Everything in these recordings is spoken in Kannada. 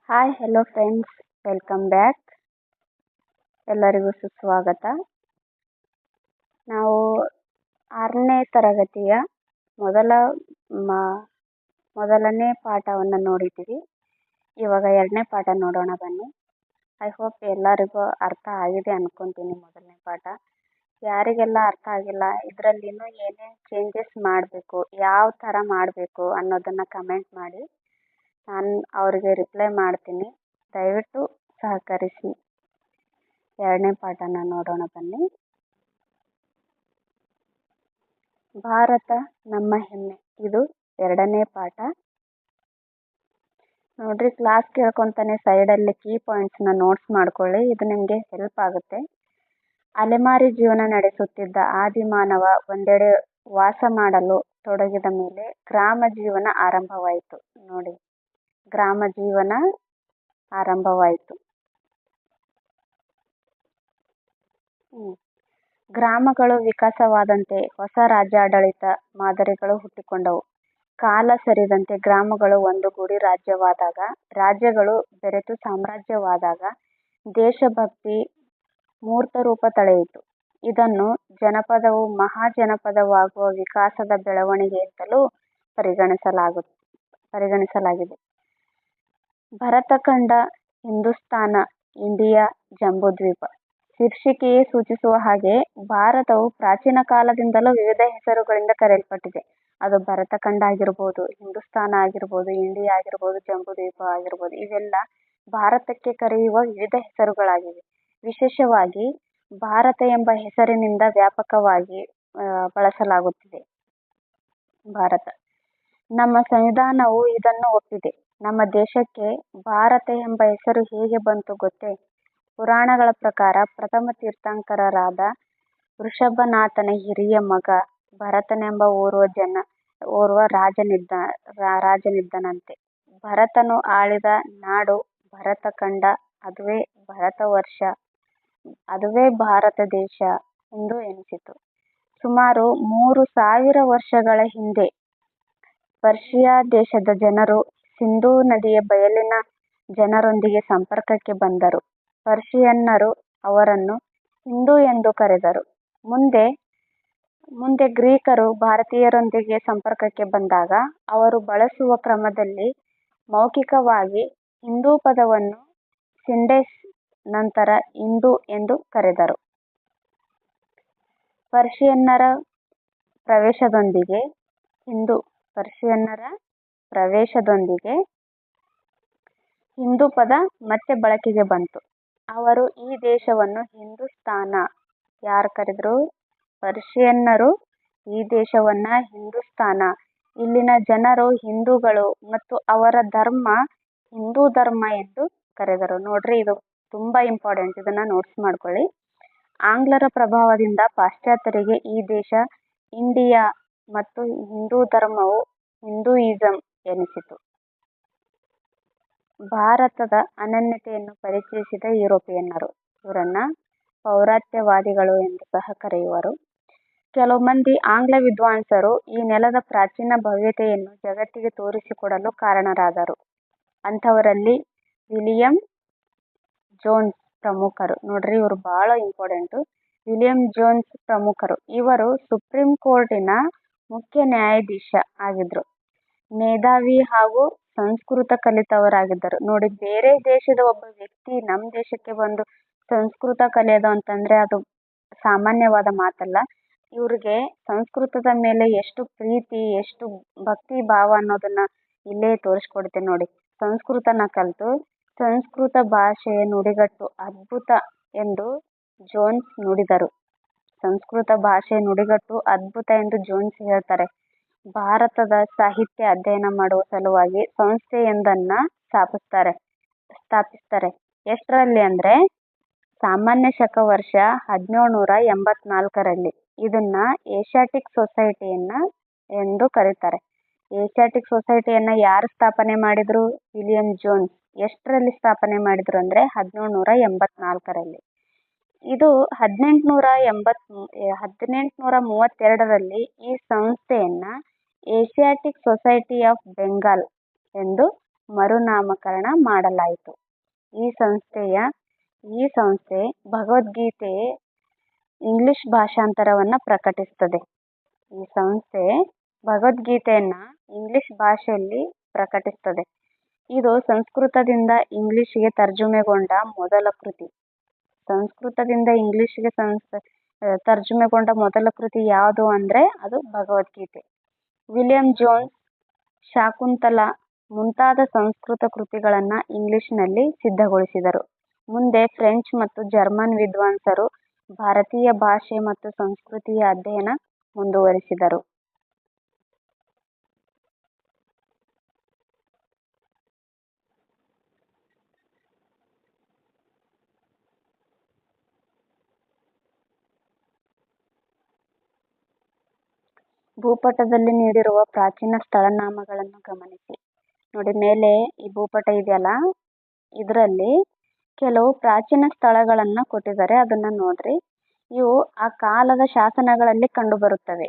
Hi hello friends, welcome back. ಎಲ್ಲರಿಗೂ ಸುಸ್ವಾಗತ. ನಾವು 6ನೇ ತರಗತಿಯ ಮೊದಲನೇ ಪಾಠವನ್ನು ನೋಡಿದ್ದೀವಿ. ಇವಾಗ 2ನೇ ಪಾಠ ನೋಡೋಣ ಬನ್ನಿ. ಐ ಹೋಪ್ ಎಲ್ಲರಿಗೂ ಅರ್ಥ ಆಗಿದೆ ಅನ್ಕೊಂತೀನಿ. ಮೊದಲನೇ ಪಾಠ ಯಾರಿಗೆಲ್ಲ ಅರ್ಥ ಆಗಿಲ್ಲ, ಇದರಲ್ಲಿ ಇನ್ನೂ ಏನೇನು ಚೇಂಜಸ್ ಮಾಡಬೇಕು, ಯಾವ ಥರ ಮಾಡಬೇಕು ಅನ್ನೋದನ್ನು ಕಮೆಂಟ್ ಮಾಡಿ. ನಾನು ಅವರಿಗೆ ರಿಪ್ಲೈ ಮಾಡ್ತೀನಿ. ದಯವಿಟ್ಟು ಸಹಕರಿಸಿ. 2ನೇ ಪಾಠನ ನೋಡೋಣ ಬನ್ನಿ. ಭಾರತ ನಮ್ಮ ಹೆಮ್ಮೆ, ಇದು 2ನೇ ಪಾಠ. ನೋಡ್ರಿ, ಕ್ಲಾಸ್ ಕೇಳ್ಕೊಂತಾನೆ ಸೈಡಲ್ಲಿ ಕೀ ಪಾಯಿಂಟ್ಸ್ನ ನೋಟ್ಸ್ ಮಾಡ್ಕೊಳ್ಳಿ. ಇದು ನಿಮಗೆ ಹೆಲ್ಪ್ ಆಗುತ್ತೆ. ಅಲೆಮಾರಿ ಜೀವನ ನಡೆಸುತ್ತಿದ್ದ ಆದಿಮಾನವ ಒಂದೆಡೆ ವಾಸ ಮಾಡಲು ತೊಡಗಿದ ಮೇಲೆ ಗ್ರಾಮ ಜೀವನ ಆರಂಭವಾಯಿತು. ನೋಡಿ, ಗ್ರಾಮ ಜೀವನ ಆರಂಭವಾಯಿತು. ಗ್ರಾಮಗಳು ವಿಕಾಸವಾದಂತೆ ಹೊಸ ರಾಜ್ಯಾಡಳಿತ ಮಾದರಿಗಳು ಹುಟ್ಟಿಕೊಂಡವು. ಕಾಲ ಸರಿದಂತೆ ಗ್ರಾಮಗಳು ಒಂದುಗೂಡಿ ರಾಜ್ಯವಾದಾಗ, ರಾಜ್ಯಗಳು ಬೆರೆತು ಸಾಮ್ರಾಜ್ಯವಾದಾಗ ದೇಶಭಕ್ತಿ ಮೂರ್ತರೂಪ ತಳೆಯಿತು. ಇದನ್ನು ಜನಪದವು ಮಹಾಜನಪದವಾಗುವ ವಿಕಾಸದ ಬೆಳವಣಿಗೆಯಿಂದಲೂ ಪರಿಗಣಿಸಲಾಗಿದೆ. ಭರತಖಂಡ, ಹಿಂದೂಸ್ತಾನ, ಇಂಡಿಯಾ, ಜಂಬೂದ್ವೀಪ ಶೀರ್ಷಿಕೆಯೇ ಸೂಚಿಸುವ ಹಾಗೆ ಭಾರತವು ಪ್ರಾಚೀನ ಕಾಲದಿಂದಲೂ ವಿವಿಧ ಹೆಸರುಗಳಿಂದ ಕರೆಯಲ್ಪಟ್ಟಿದೆ. ಅದು ಭರತಖಂಡ ಆಗಿರ್ಬೋದು, ಹಿಂದೂಸ್ತಾನ ಆಗಿರ್ಬೋದು, ಇಂಡಿಯಾ ಆಗಿರ್ಬೋದು, ಜಂಬೂದ್ವೀಪ ಆಗಿರ್ಬೋದು, ಇವೆಲ್ಲ ಭಾರತಕ್ಕೆ ಕರೆಯುವ ವಿವಿಧ ಹೆಸರುಗಳಾಗಿವೆ. ವಿಶೇಷವಾಗಿ ಭಾರತ ಎಂಬ ಹೆಸರಿನಿಂದ ವ್ಯಾಪಕವಾಗಿ ಬಳಸಲಾಗುತ್ತಿದೆ. ಭಾರತ, ನಮ್ಮ ಸಂವಿಧಾನವು ಇದನ್ನು ಒಪ್ಪಿದೆ. ನಮ್ಮ ದೇಶಕ್ಕೆ ಭಾರತ ಎಂಬ ಹೆಸರು ಹೇಗೆ ಬಂತು ಗೊತ್ತೇ? ಪುರಾಣಗಳ ಪ್ರಕಾರ ಪ್ರಥಮ ತೀರ್ಥಂಕರರಾದ ವೃಷಭನಾಥನ ಹಿರಿಯ ಮಗ ಭರತನೆಂಬ ಓರ್ವ ರಾಜನಿದ್ದನಂತೆ. ಭರತನು ಆಳಿದ ನಾಡು ಭರತಖಂಡ, ಅದುವೇ ಭರತವರ್ಷ, ಅದುವೇ ಭಾರತ ದೇಶ ಎಂದು ಎನಿಸಿತು. ಸುಮಾರು 3000 ವರ್ಷಗಳ ಹಿಂದೆ ಪರ್ಷಿಯಾ ದೇಶದ ಜನರು ಸಿಂಧೂ ನದಿಯ ಬಯಲಿನ ಜನರೊಂದಿಗೆ ಸಂಪರ್ಕಕ್ಕೆ ಬಂದರು. ಪರ್ಷಿಯನ್ನರು ಅವರನ್ನು ಹಿಂದೂ ಎಂದು ಕರೆದರು. ಮುಂದೆ ಗ್ರೀಕರು ಭಾರತೀಯರೊಂದಿಗೆ ಸಂಪರ್ಕಕ್ಕೆ ಬಂದಾಗ ಅವರು ಬಳಸುವ ಕ್ರಮದಲ್ಲಿ ಮೌಖಿಕವಾಗಿ ಹಿಂದೂ ಪದವನ್ನು ಸಿಂಡೆಸ್, ನಂತರ ಇಂಡು ಎಂದು ಕರೆದರು. ಪರ್ಷಿಯನ್ನರ ಪ್ರವೇಶದೊಂದಿಗೆ ಹಿಂದೂ ಪದ ಮತ್ತೆ ಬಳಕೆಗೆ ಬಂತು. ಅವರು ಈ ದೇಶವನ್ನು ಹಿಂದೂಸ್ತಾನ, ಯಾರು ಕರೆದ್ರು? ಪರ್ಷಿಯನ್ನರು ಈ ದೇಶವನ್ನ ಹಿಂದೂಸ್ತಾನ, ಇಲ್ಲಿನ ಜನರು ಹಿಂದೂಗಳು ಮತ್ತು ಅವರ ಧರ್ಮ ಹಿಂದೂ ಧರ್ಮ ಎಂದು ಕರೆದರು. ನೋಡ್ರಿ, ಇದು ತುಂಬಾ ಇಂಪಾರ್ಟೆಂಟ್, ಇದನ್ನ ನೋಟ್ಸ್ ಮಾಡ್ಕೊಳ್ಳಿ. ಆಂಗ್ಲರ ಪ್ರಭಾವದಿಂದ ಪಾಶ್ಚಾತ್ಯರಿಗೆ ಈ ದೇಶ ಇಂಡಿಯಾ ಮತ್ತು ಹಿಂದೂ ಧರ್ಮವು ಹಿಂದೂಯಿಸಂ ಎನಿಸಿತು. ಭಾರತದ ಅನನ್ಯತೆಯನ್ನು ಪರಿಚಯಿಸಿದ ಯುರೋಪಿಯನ್ನರು, ಇವರನ್ನ ಪೌರಾತ್ಯವಾದಿಗಳು ಎಂದು ಸಹ ಕರೆಯುವರು. ಕೆಲವು ಮಂದಿ ಆಂಗ್ಲ ವಿದ್ವಾಂಸರು ಈ ನೆಲದ ಪ್ರಾಚೀನ ಭವ್ಯತೆಯನ್ನು ಜಗತ್ತಿಗೆ ತೋರಿಸಿಕೊಡಲು ಕಾರಣರಾದರು. ಅಂಥವರಲ್ಲಿ ವಿಲಿಯಂ ಜೋನ್ಸ್ ಪ್ರಮುಖರು. ನೋಡ್ರಿ, ಇವರು ಬಹಳ ಇಂಪಾರ್ಟೆಂಟು. ವಿಲಿಯಂ ಜೋನ್ಸ್ ಪ್ರಮುಖರು. ಇವರು ಸುಪ್ರೀಂ ಕೋರ್ಟಿನ ಮುಖ್ಯ ನ್ಯಾಯಾಧೀಶ ಆಗಿದ್ರು. ಮೇಧಾವಿ ಹಾಗೂ ಸಂಸ್ಕೃತ ಕಲಿತವರಾಗಿದ್ದರು. ನೋಡಿ, ಬೇರೆ ದೇಶದ ಒಬ್ಬ ವ್ಯಕ್ತಿ ನಮ್ಮ ದೇಶಕ್ಕೆ ಬಂದು ಸಂಸ್ಕೃತ ಕಲಿಯೋದು ಅಂತಂದ್ರೆ ಅದು ಸಾಮಾನ್ಯವಾದ ಮಾತಲ್ಲ. ಇವ್ರಿಗೆ ಸಂಸ್ಕೃತದ ಮೇಲೆ ಎಷ್ಟು ಪ್ರೀತಿ, ಎಷ್ಟು ಭಕ್ತಿ ಭಾವ ಅನ್ನೋದನ್ನ ಇಲ್ಲೇ ತೋರಿಸ್ಕೊಡುತ್ತೆ. ನೋಡಿ, ಸಂಸ್ಕೃತನ ಕಲಿತು ಸಂಸ್ಕೃತ ಭಾಷೆಯ ನುಡಿಗಟ್ಟು ಅದ್ಭುತ ಎಂದು ಜೋನ್ಸ್ ನುಡಿದರು. ಸಂಸ್ಕೃತ ಭಾಷೆಯ ನುಡಿಗಟ್ಟು ಅದ್ಭುತ ಎಂದು ಜೋನ್ಸ್ ಹೇಳ್ತಾರೆ. ಭಾರತದ ಸಾಹಿತ್ಯ ಅಧ್ಯಯನ ಮಾಡುವ ಸಲುವಾಗಿ ಸಂಸ್ಥೆಯೊಂದನ್ನ ಸ್ಥಾಪಿಸ್ತಾರೆ. ಎಷ್ಟರಲ್ಲಿ ಅಂದ್ರೆ ಸಾಮಾನ್ಯ ಶಕ ವರ್ಷ 1784ರಲ್ಲಿ. ಇದನ್ನ ಏಷ್ಯಾಟಿಕ್ ಸೊಸೈಟಿಯನ್ನ ಎಂದು ಕರೀತಾರೆ. ಏಷ್ಯಾಟಿಕ್ ಸೊಸೈಟಿಯನ್ನ ಯಾರು ಸ್ಥಾಪನೆ ಮಾಡಿದ್ರು? William Jones. ಎಷ್ಟರಲ್ಲಿ ಸ್ಥಾಪನೆ ಮಾಡಿದ್ರು ಅಂದ್ರೆ 1784ರಲ್ಲಿ. ಇದು 1832ರಲ್ಲಿ ಈ ಸಂಸ್ಥೆಯನ್ನ ಏಷ್ಯಾಟಿಕ್ ಸೊಸೈಟಿ ಆಫ್ ಬೆಂಗಾಲ್ ಎಂದು ಮರುನಾಮಕರಣ ಮಾಡಲಾಯಿತು. ಈ ಸಂಸ್ಥೆ ಭಗವದ್ಗೀತೆ ಇಂಗ್ಲಿಷ್ ಭಾಷಾಂತರವನ್ನು ಪ್ರಕಟಿಸುತ್ತದೆ. ಈ ಸಂಸ್ಥೆ ಭಗವದ್ಗೀತೆಯನ್ನ ಇಂಗ್ಲಿಷ್ ಭಾಷೆಯಲ್ಲಿ ಪ್ರಕಟಿಸುತ್ತದೆ. ಇದು ಸಂಸ್ಕೃತದಿಂದ ಇಂಗ್ಲಿಷ್ಗೆ ತರ್ಜುಮೆಗೊಂಡ ಮೊದಲ ಕೃತಿ. ಸಂಸ್ಕೃತದಿಂದ ಇಂಗ್ಲಿಷ್ಗೆ ತರ್ಜುಮೆಗೊಂಡ ಮೊದಲ ಕೃತಿ ಯಾವುದು ಅಂದರೆ ಅದು ಭಗವದ್ಗೀತೆ. ವಿಲಿಯಂ ಜೋನ್ಸ್, ಶಾಕುಂತಲಾ ಮುಂತಾದ ಸಂಸ್ಕೃತ ಕೃತಿಗಳನ್ನು ಇಂಗ್ಲಿಷ್ನಲ್ಲಿ ಸಿದ್ಧಗೊಳಿಸಿದರು. ಮುಂದೆ ಫ್ರೆಂಚ್ ಮತ್ತು ಜರ್ಮನ್ ವಿದ್ವಾಂಸರು ಭಾರತೀಯ ಭಾಷೆ ಮತ್ತು ಸಂಸ್ಕೃತಿಯ ಅಧ್ಯಯನ ಮುಂದುವರಿಸಿದರು. ಭೂಪಟದಲ್ಲಿ ನೀಡಿರುವ ಪ್ರಾಚೀನ ಸ್ಥಳನಾಮಗಳನ್ನು ಗಮನಿಸಿ. ನೋಡಿ, ಮೇಲೆ ಈ ಭೂಪಟ ಇದೆಯಲ್ಲ, ಇದರಲ್ಲಿ ಕೆಲವು ಪ್ರಾಚೀನ ಸ್ಥಳಗಳನ್ನು ಕೊಟ್ಟಿದ್ದಾರೆ, ಅದನ್ನು ನೋಡ್ರಿ. ಇವು ಆ ಕಾಲದ ಶಾಸನಗಳಲ್ಲಿ ಕಂಡುಬರುತ್ತವೆ.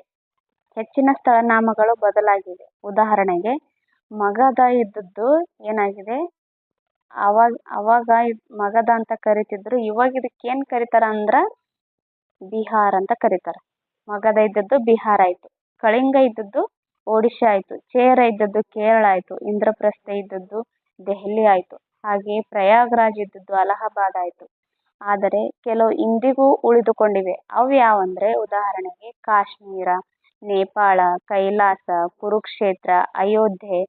ಹೆಚ್ಚಿನ ಸ್ಥಳನಾಮಗಳು ಬದಲಾಗಿವೆ. ಉದಾಹರಣೆಗೆ ಮಗಧ ಇದ್ದದ್ದು ಏನಾಗಿದೆ, ಅವಾಗ ಮಗಧ ಅಂತ ಕರಿತಿದ್ರು. ಇವಾಗ ಇದಕ್ಕೇನು ಕರೀತಾರ ಅಂದ್ರೆ ಬಿಹಾರ್ ಅಂತ ಕರೀತಾರೆ. ಮಗಧ ಇದ್ದದ್ದು ಬಿಹಾರ ಆಯಿತು. ಕಳಿಂಗ ಇದ್ದದ್ದು ಒಡಿಶಾ ಆಯಿತು. ಚೇರ ಇದ್ದದ್ದು ಕೇರಳ ಆಯಿತು. ಇಂದ್ರಪ್ರಸ್ಥ ಇದ್ದದ್ದು ದೆಹಲಿ ಆಯಿತು. ಹಾಗೆ ಪ್ರಯಾಗ್ರಾಜ್ ಇದ್ದದ್ದು ಅಲಹಾಬಾದ್ ಆಯಿತು. ಆದರೆ ಕೆಲವು ಇಂದಿಗೂ ಉಳಿದುಕೊಂಡಿವೆ. ಅವು ಯಾವಂದ್ರೆ ಉದಾಹರಣೆಗೆ ಕಾಶ್ಮೀರ, ನೇಪಾಳ, ಕೈಲಾಸ, ಕುರುಕ್ಷೇತ್ರ, ಅಯೋಧ್ಯೆ,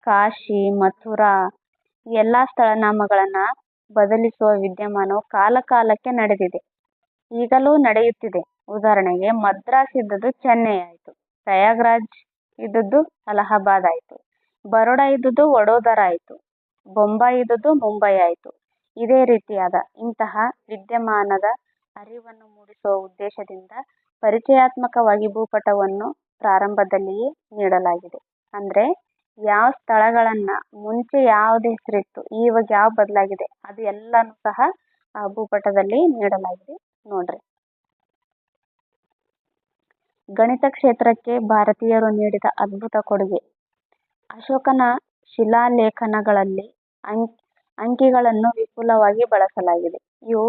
ಕಾಶಿ, ಮಥುರಾ. ಎಲ್ಲ ಸ್ಥಳನಾಮಗಳನ್ನ ಬದಲಿಸುವ ವಿದ್ಯಮಾನವು ಕಾಲಕಾಲಕ್ಕೆ ನಡೆದಿದೆ, ಈಗಲೂ ನಡೆಯುತ್ತಿದೆ. ಉದಾಹರಣೆಗೆ ಮದ್ರಾಸ್ ಇದ್ದದ್ದು ಚೆನ್ನೈ ಆಯಿತು. ಪ್ರಯಾಗ್ರಾಜ್ ಇದ್ದದ್ದು ಅಲಹಾಬಾದ್ ಆಯಿತು. ಬರೋಡಾ ಇದ್ದದ್ದು ವಡೋದರ ಆಯಿತು. ಬೊಂಬಾಯಿ ಇದ್ದದ್ದು ಮುಂಬೈ ಆಯಿತು. ಇದೇ ರೀತಿಯಾದ ಇಂತಹ ವಿದ್ಯಮಾನದ ಅರಿವನ್ನು ಮೂಡಿಸುವ ಉದ್ದೇಶದಿಂದ ಪರಿಚಯಾತ್ಮಕವಾಗಿ ಭೂಪಟವನ್ನು ಪ್ರಾರಂಭದಲ್ಲಿಯೇ ನೀಡಲಾಗಿದೆ. ಅಂದರೆ ಯಾವ ಸ್ಥಳಗಳನ್ನ ಮುಂಚೆ ಯಾವ್ದು ಹೆಸರಿತ್ತು, ಇವಾಗ ಯಾವ ಬದಲಾಗಿದೆ, ಅದು ಎಲ್ಲನೂ ಸಹ ಆ ಭೂಪಟದಲ್ಲಿ ನೀಡಲಾಗಿದೆ. ನೋಡ್ರಿ, ಗಣಿತ ಕ್ಷೇತ್ರಕ್ಕೆ ಭಾರತೀಯರು ನೀಡಿದ ಅದ್ಭುತ ಕೊಡುಗೆ. ಅಶೋಕನ ಶಿಲಾಲೇಖನಗಳಲ್ಲಿ ಅಂಕಿಗಳನ್ನು ವಿಪುಲವಾಗಿ ಬಳಸಲಾಗಿದೆ. ಇವು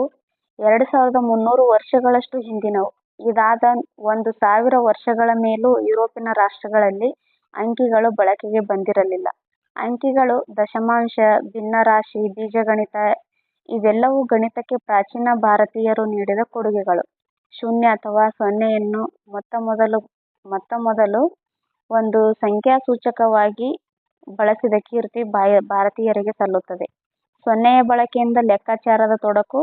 2300 ವರ್ಷಗಳಷ್ಟು ಹಿಂದಿನವು. ಇದಾದ 1000 ವರ್ಷಗಳ ಮೇಲೂ ಯುರೋಪಿನ ರಾಷ್ಟ್ರಗಳಲ್ಲಿ ಅಂಕಿಗಳು ಬಳಕೆಗೆ ಬಂದಿರಲಿಲ್ಲ. ಅಂಕಿಗಳು, ದಶಮಾಂಶ, ಭಿನ್ನರಾಶಿ, ಬೀಜಗಣಿತ ಇವೆಲ್ಲವೂ ಗಣಿತಕ್ಕೆ ಪ್ರಾಚೀನ ಭಾರತೀಯರು ನೀಡಿದ ಕೊಡುಗೆಗಳು. ಶೂನ್ಯ ಅಥವಾ ಸೊನ್ನೆಯನ್ನು ಮೊತ್ತಮೊದಲು ಒಂದು ಸಂಖ್ಯಾಸೂಚಕವಾಗಿ ಬಳಸಿದ ಕೀರ್ತಿ ಭಾರತೀಯರಿಗೆ ಸಲ್ಲುತ್ತದೆ. ಸೊನ್ನೆಯ ಬಳಕೆಯಿಂದ ಲೆಕ್ಕಾಚಾರದ ತೊಡಕು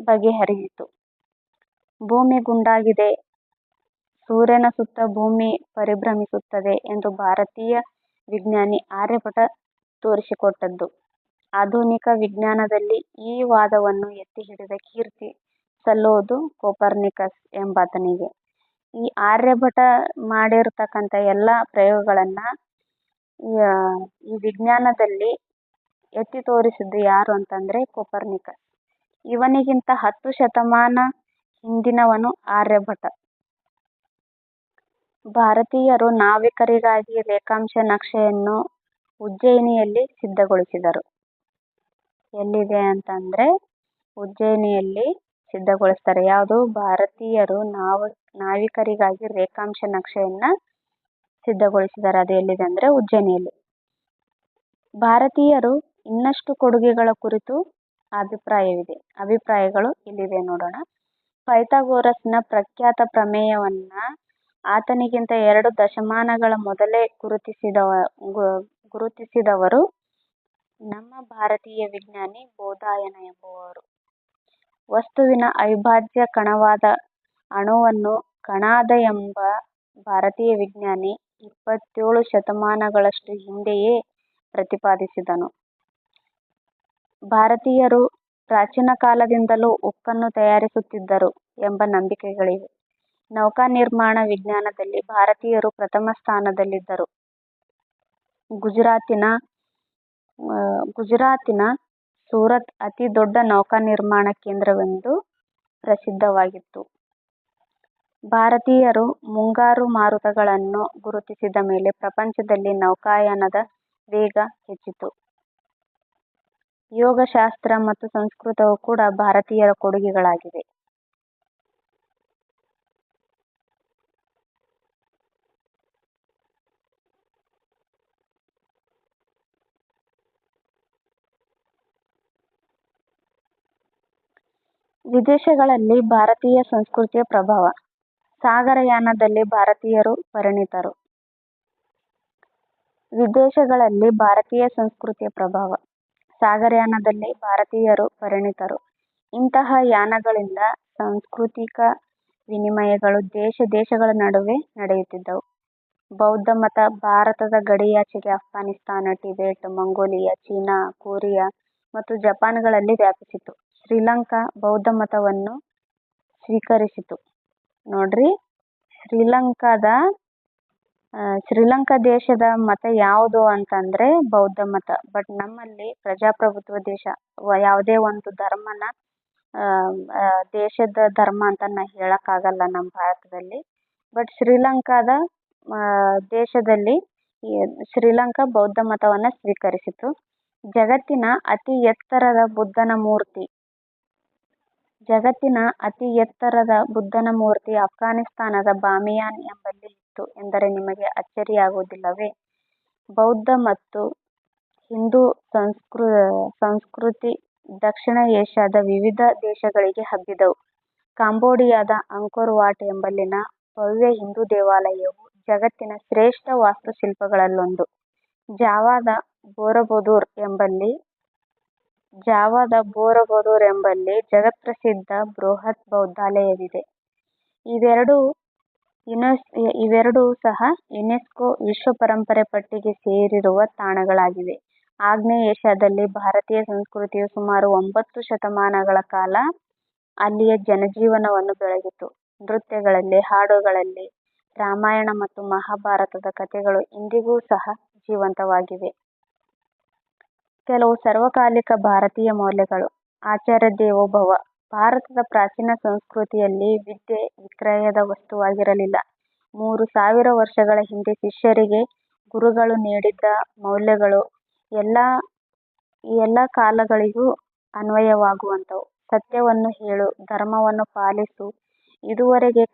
ಬಗೆಹರಿಯಿತು. ಭೂಮಿ ಗುಂಡಾಗಿದೆ, ಸೂರ್ಯನ ಸುತ್ತ ಭೂಮಿ ಪರಿಭ್ರಮಿಸುತ್ತದೆ ಎಂದು ಭಾರತೀಯ ವಿಜ್ಞಾನಿ ಆರ್ಯಭಟ ತೋರಿಸಿಕೊಟ್ಟದ್ದು. ಆಧುನಿಕ ವಿಜ್ಞಾನದಲ್ಲಿ ಈ ವಾದವನ್ನು ಎತ್ತಿ ಹಿಡಿದ ಕೀರ್ತಿ ಸಲ್ಲುವುದು ಕೋಪರ್ನಿಕಸ್ ಎಂಬಾತನಿಗೆ. ಈ ಆರ್ಯಭಟ ಮಾಡಿರ್ತಕ್ಕಂಥ ಎಲ್ಲ ಪ್ರಯೋಗಗಳನ್ನ ಈ ವಿಜ್ಞಾನದಲ್ಲಿ ಎತ್ತಿ ತೋರಿಸಿದ್ದು ಯಾರು ಅಂತಂದ್ರೆ ಕೋಪರ್ನಿಕಸ್. ಇವನಿಗಿಂತ 10 ಶತಮಾನ ಹಿಂದಿನವನು ಆರ್ಯಭಟ. ಭಾರತೀಯರು ನಾವಿಕರಿಗಾಗಿ ರೇಖಾಂಶ ನಕ್ಷೆಯನ್ನು ಉಜ್ಜಯಿನಿಯಲ್ಲಿ ಸಿದ್ಧಗೊಳಿಸಿದರು. ಎಲ್ಲಿದೆ ಅಂತಂದ್ರೆ ಉಜ್ಜಯಿನಿಯಲ್ಲಿ ಸಿದ್ಧಗೊಳಿಸ್ತಾರೆ. ಯಾವುದು? ಭಾರತೀಯರು ನಾವಿಕರಿಗಾಗಿ ರೇಖಾಂಶ ನಕ್ಷೆಯನ್ನ ಸಿದ್ಧಗೊಳಿಸಿದ್ದಾರೆ. ಅದು ಎಲ್ಲಿದೆ ಅಂದ್ರೆ ಉಜ್ಜಯಿನಿಯಲ್ಲಿ. ಭಾರತೀಯರು ಇನ್ನಷ್ಟು ಕೊಡುಗೆಗಳ ಕುರಿತು ಅಭಿಪ್ರಾಯಗಳು ಇಲ್ಲಿದೆ ನೋಡೋಣ. ಪೈಥಾಗೋರಸ್ನ ಪ್ರಖ್ಯಾತ ಪ್ರಮೇಯವನ್ನ ಆತನಿಗಿಂತ 2 ದಶಮಾನಗಳ ಮೊದಲೇ ಗುರುತಿಸಿದವರು ನಮ್ಮ ಭಾರತೀಯ ವಿಜ್ಞಾನಿ ಬೋಧಾಯನ ಎಂಬುವವರು. ವಸ್ತುವಿನ ಅವಿಭಾಜ್ಯ ಕಣವಾದ ಅಣುವನ್ನು ಕಣಾದ ಎಂಬ ಭಾರತೀಯ ವಿಜ್ಞಾನಿ 27 ಶತಮಾನಗಳಷ್ಟು ಹಿಂದೆಯೇ ಪ್ರತಿಪಾದಿಸಿದನು. ಭಾರತೀಯರು ಪ್ರಾಚೀನ ಕಾಲದಿಂದಲೂ ಉಕ್ಕನ್ನು ತಯಾರಿಸುತ್ತಿದ್ದರು ಎಂಬ ನಂಬಿಕೆಗಳಿವೆ. ನೌಕಾ ನಿರ್ಮಾಣ ವಿಜ್ಞಾನದಲ್ಲಿ ಭಾರತೀಯರು ಪ್ರಥಮ ಸ್ಥಾನದಲ್ಲಿದ್ದರು. ಗುಜರಾತಿನ ಸೂರತ್ ಅತಿ ದೊಡ್ಡ ನೌಕಾ ನಿರ್ಮಾಣ ಕೇಂದ್ರವೆಂದು ಪ್ರಸಿದ್ಧವಾಗಿತ್ತು. ಭಾರತೀಯರು ಮುಂಗಾರು ಮಾರುತಗಳನ್ನು ಗುರುತಿಸಿದ ಮೇಲೆ ಪ್ರಪಂಚದಲ್ಲಿ ನೌಕಾಯಾನದ ವೇಗ ಹೆಚ್ಚಿತು. ಯೋಗಶಾಸ್ತ್ರ ಮತ್ತು ಸಂಸ್ಕೃತವು ಕೂಡ ಭಾರತೀಯರ ಕೊಡುಗೆಗಳಾಗಿವೆ. ವಿದೇಶಗಳಲ್ಲಿ ಭಾರತೀಯ ಸಂಸ್ಕೃತಿಯ ಪ್ರಭಾವ. ಸಾಗರಯಾನದಲ್ಲಿ ಭಾರತೀಯರು ಪರಿಣಿತರು. ವಿದೇಶಗಳಲ್ಲಿ ಭಾರತೀಯ ಸಂಸ್ಕೃತಿಯ ಪ್ರಭಾವ. ಸಾಗರಯಾನದಲ್ಲಿ ಭಾರತೀಯರು ಪರಿಣಿತರು. ಇಂತಹ ಯಾನಗಳಿಂದ ಸಾಂಸ್ಕೃತಿಕ ವಿನಿಮಯಗಳು ದೇಶಗಳ ನಡುವೆ ನಡೆಯುತ್ತಿದ್ದವು. ಬೌದ್ಧ ಮತ ಭಾರತದ ಗಡಿಯಾಚೆಗೆ Afghanistan, Tibet, Mongolia, China, Korea ಮತ್ತು ಜಪಾನ್ಗಳಲ್ಲಿ ವ್ಯಾಪಿಸಿತು. ಶ್ರೀಲಂಕಾ ಬೌದ್ಧ ಮತವನ್ನು ಸ್ವೀಕರಿಸಿತು. ನೋಡ್ರಿ, ಶ್ರೀಲಂಕಾ ದೇಶದ ಮತ ಯಾವುದು ಅಂತಂದ್ರೆ ಬೌದ್ಧ ಮತ. ಬಟ್ ನಮ್ಮಲ್ಲಿ ಪ್ರಜಾಪ್ರಭುತ್ವ ದೇಶ, ಯಾವುದೇ ಒಂದು ಧರ್ಮನ ದೇಶದ ಧರ್ಮ ಅಂತ ನಾ ಹೇಳಕ್ಕಾಗಲ್ಲ ನಮ್ಮ ಭಾರತದಲ್ಲಿ. ಬಟ್ ಶ್ರೀಲಂಕಾದ ದೇಶದಲ್ಲಿ ಶ್ರೀಲಂಕಾ ಬೌದ್ಧ ಮತವನ್ನ ಸ್ವೀಕರಿಸಿತು. ಜಗತ್ತಿನ ಅತಿ ಎತ್ತರದ ಬುದ್ಧನ ಮೂರ್ತಿ ಅಫ್ಘಾನಿಸ್ತಾನದ ಬಾಮಿಯಾನ್ ಎಂಬಲ್ಲಿ ಇತ್ತು ಎಂದರೆ ನಿಮಗೆ ಅಚ್ಚರಿಯಾಗುವುದಿಲ್ಲವೇ? ಬೌದ್ಧ ಮತ್ತು ಹಿಂದೂ ಸಂಸ್ಕೃತಿ ದಕ್ಷಿಣ ಏಷ್ಯಾದ ವಿವಿಧ ದೇಶಗಳಿಗೆ ಹಬ್ಬಿದವು. ಕಾಂಬೋಡಿಯಾದ ಅಂಕೋರ್ ವಾಟ್ ಎಂಬಲ್ಲಿನ ಭವ್ಯ ಹಿಂದೂ ದೇವಾಲಯವು ಜಗತ್ತಿನ ಶ್ರೇಷ್ಠ ವಾಸ್ತುಶಿಲ್ಪಗಳಲ್ಲೊಂದು. ಜಾವಾದ ಬೋರಬುದೂರ್ ಎಂಬಲ್ಲಿ ಜಗತ್ಪ್ರಸಿದ್ಧ ಬೃಹತ್ ಬೌದ್ಧಾಲಯವಿದೆ. ಇವೆರಡೂ ಸಹ ಯುನೆಸ್ಕೋ ವಿಶ್ವ ಪರಂಪರೆ ಪಟ್ಟಿಗೆ ಸೇರಿರುವ ತಾಣಗಳಾಗಿವೆ. ಆಗ್ನೇಯ ಏಷ್ಯಾದಲ್ಲಿ ಭಾರತೀಯ ಸಂಸ್ಕೃತಿಯು ಸುಮಾರು 9 ಶತಮಾನಗಳ ಕಾಲ ಅಲ್ಲಿಯ ಜನಜೀವನವನ್ನು ಬೆಳಗಿತು. ನೃತ್ಯಗಳಲ್ಲಿ, ಹಾಡುಗಳಲ್ಲಿ ರಾಮಾಯಣ ಮತ್ತು ಮಹಾಭಾರತದ ಕಥೆಗಳು ಇಂದಿಗೂ ಸಹ ಜೀವಂತವಾಗಿವೆ. ಕೆಲವು ಸರ್ವಕಾಲಿಕ ಭಾರತೀಯ ಮೌಲ್ಯಗಳು. ಆಚಾರ್ಯ ದೇವೋ ಭವ. ಭಾರತದ ಪ್ರಾಚೀನ ಸಂಸ್ಕೃತಿಯಲ್ಲಿ ವಿದ್ಯೆ ವಿಕ್ರಯದ ವಸ್ತುವಾಗಿರಲಿಲ್ಲ. 3000 ವರ್ಷಗಳ ಹಿಂದೆ ಶಿಷ್ಯರಿಗೆ ಗುರುಗಳು ನೀಡಿದ್ದ ಮೌಲ್ಯಗಳು ಎಲ್ಲ ಕಾಲಗಳಿಗೂ ಅನ್ವಯವಾಗುವಂಥವು. ಸತ್ಯವನ್ನು ಹೇಳು, ಧರ್ಮವನ್ನು ಪಾಲಿಸು, ಇದುವರೆಗೆ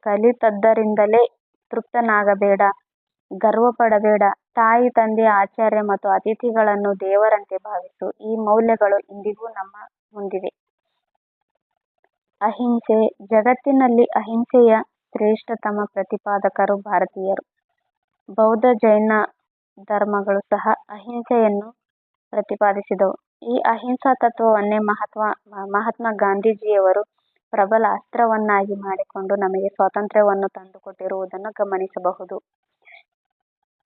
ಕಲಿತದ್ದರಿಂದಲೇ ತೃಪ್ತನಾಗಬೇಡ, ಗರ್ವಪಡಬೇಡ, ತಾಯಿ ತಂದೆ ಆಚಾರ್ಯ ಮತ್ತು ಅತಿಥಿಗಳನ್ನು ದೇವರಂತೆ ಭಾವಿಸು. ಈ ಮೌಲ್ಯಗಳು ಇಂದಿಗೂ ನಮ್ಮ ಮುಂದಿವೆ. ಅಹಿಂಸೆ. ಜಗತ್ತಿನಲ್ಲಿ ಅಹಿಂಸೆಯ ಶ್ರೇಷ್ಠತಮ ಪ್ರತಿಪಾದಕರು ಭಾರತೀಯರು. ಬೌದ್ಧ, ಜೈನ ಧರ್ಮಗಳು ಸಹ ಅಹಿಂಸೆಯನ್ನು ಪ್ರತಿಪಾದಿಸಿದವು. ಈ ಅಹಿಂಸಾ ತತ್ವವನ್ನೇ ಮಹಾತ್ಮ ಗಾಂಧೀಜಿಯವರು ಪ್ರಬಲ ಅಸ್ತ್ರವನ್ನಾಗಿ ಮಾಡಿಕೊಂಡು ನಮಗೆ ಸ್ವಾತಂತ್ರ್ಯವನ್ನು ತಂದುಕೊಟ್ಟಿರುವುದನ್ನು ಗಮನಿಸಬಹುದು.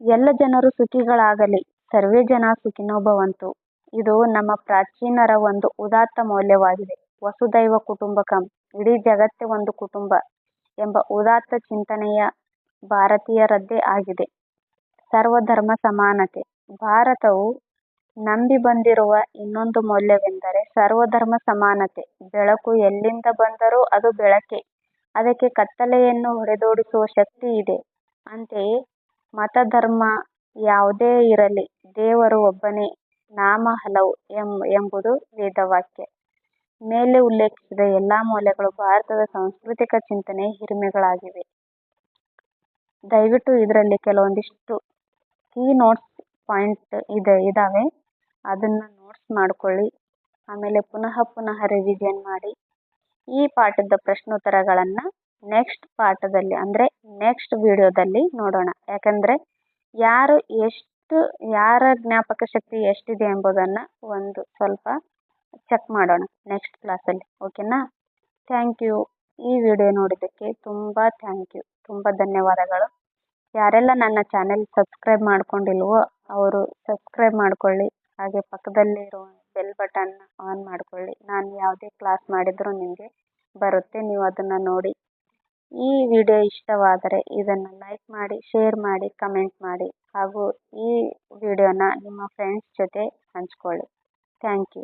ಎಲ್ಲ ಜನರು ಸುಖಿಗಳಾಗಲಿ, ಸರ್ವೇ ಜನ ಸುಖಿನೋ ಭವಂತು. ಇದು ನಮ್ಮ ಪ್ರಾಚೀನರ ಒಂದು ಉದಾತ್ತ ಮೌಲ್ಯವಾಗಿದೆ. ವಸುದೈವ ಕುಟುಂಬಕಂ, ಇಡೀ ಜಗತ್ತೇ ಒಂದು ಕುಟುಂಬ ಎಂಬ ಉದಾತ್ತ ಚಿಂತನೆಯ ಭಾರತೀಯರದ್ದೇ ಆಗಿದೆ. ಸರ್ವಧರ್ಮ ಸಮಾನತೆ. ಭಾರತವು ನಂಬಿ ಬಂದಿರುವ ಇನ್ನೊಂದು ಮೌಲ್ಯವೆಂದರೆ ಸರ್ವಧರ್ಮ ಸಮಾನತೆ. ಬೆಳಕು ಎಲ್ಲಿಂದ ಬಂದರೂ ಅದು ಬೆಳಕೆ. ಅದಕ್ಕೆ ಕತ್ತಲೆಯನ್ನು ಹೊಡೆದೋಡಿಸುವ ಶಕ್ತಿ ಇದೆ. ಅಂತೆಯೇ ಮತ ಧರ್ಮ ಯಾವುದೇ ಇರಲಿ, ದೇವರು ಒಬ್ಬನೇ, ನಾಮ ಹಲವು ಎಂಬುದು ವೇದವಾಕ್ಯ. ಮೇಲೆ ಉಲ್ಲೇಖಿಸಿದ ಎಲ್ಲಾ ಮೌಲ್ಯಗಳು ಭಾರತದ ಸಾಂಸ್ಕೃತಿಕ ಚಿಂತನೆಯ ಹಿರಿಮೆಗಳಾಗಿವೆ. ದಯವಿಟ್ಟು ಇದರಲ್ಲಿ ಕೆಲವೊಂದಿಷ್ಟು ಕೀ ನೋಟ್ಸ್ ಪಾಯಿಂಟ್ ಇದಾವೆ, ಅದನ್ನ ನೋಟ್ಸ್ ಮಾಡ್ಕೊಳ್ಳಿ. ಆಮೇಲೆ ಪುನಃ ರಿವಿಷನ್ ಮಾಡಿ. ಈ ಪಾಠದ ಪ್ರಶ್ನೋತ್ತರಗಳನ್ನ ನೆಕ್ಸ್ಟ್ ಪಾಠದಲ್ಲಿ ಅಂದ್ರೆ ನೆಕ್ಸ್ಟ್ ವಿಡಿಯೋದಲ್ಲಿ ನೋಡೋಣ. ಯಾಕಂದ್ರೆ ಯಾರ ಜ್ಞಾಪಕ ಶಕ್ತಿ ಎಷ್ಟಿದೆ ಎಂಬುದನ್ನ ಒಂದು ಸ್ವಲ್ಪ ಚೆಕ್ ಮಾಡೋಣ ನೆಕ್ಸ್ಟ್ ಕ್ಲಾಸಲ್ಲಿ. ಓಕೆನಾ? Thank you. ಈ ವಿಡಿಯೋ ನೋಡಿದ್ದಕ್ಕೆ ತುಂಬಾ ಥ್ಯಾಂಕ್ ಯು, ತುಂಬಾ ಧನ್ಯವಾದಗಳು. ಯಾರೆಲ್ಲ ನನ್ನ ಚಾನೆಲ್ ಸಬ್ಸ್ಕ್ರೈಬ್ ಮಾಡ್ಕೊಂಡಿಲ್ವೋ ಅವರು ಸಬ್ಸ್ಕ್ರೈಬ್ ಮಾಡ್ಕೊಳ್ಳಿ. ಹಾಗೆ ಪಕ್ಕದಲ್ಲಿರೋ ಬೆಲ್ ಬಟನ್ ಆನ್ ಮಾಡ್ಕೊಳ್ಳಿ. ನಾನು ಯಾವುದೇ ಕ್ಲಾಸ್ ಮಾಡಿದ್ರು ನಿಮಗೆ ಬರುತ್ತೆ, ನೀವು ಅದನ್ನು ನೋಡಿ. ಈ ವಿಡಿಯೋ ಇಷ್ಟವಾದರೆ ಇದನ್ನು ಲೈಕ್ ಮಾಡಿ, ಶೇರ್ ಮಾಡಿ, ಕಮೆಂಟ್ ಮಾಡಿ ಹಾಗೂ ಈ ವಿಡಿಯೋನ ನಿಮ್ಮ ಫ್ರೆಂಡ್ಸ್ ಜೊತೆ ಹಂಚ್ಕೊಳ್ಳಿ. Thank you.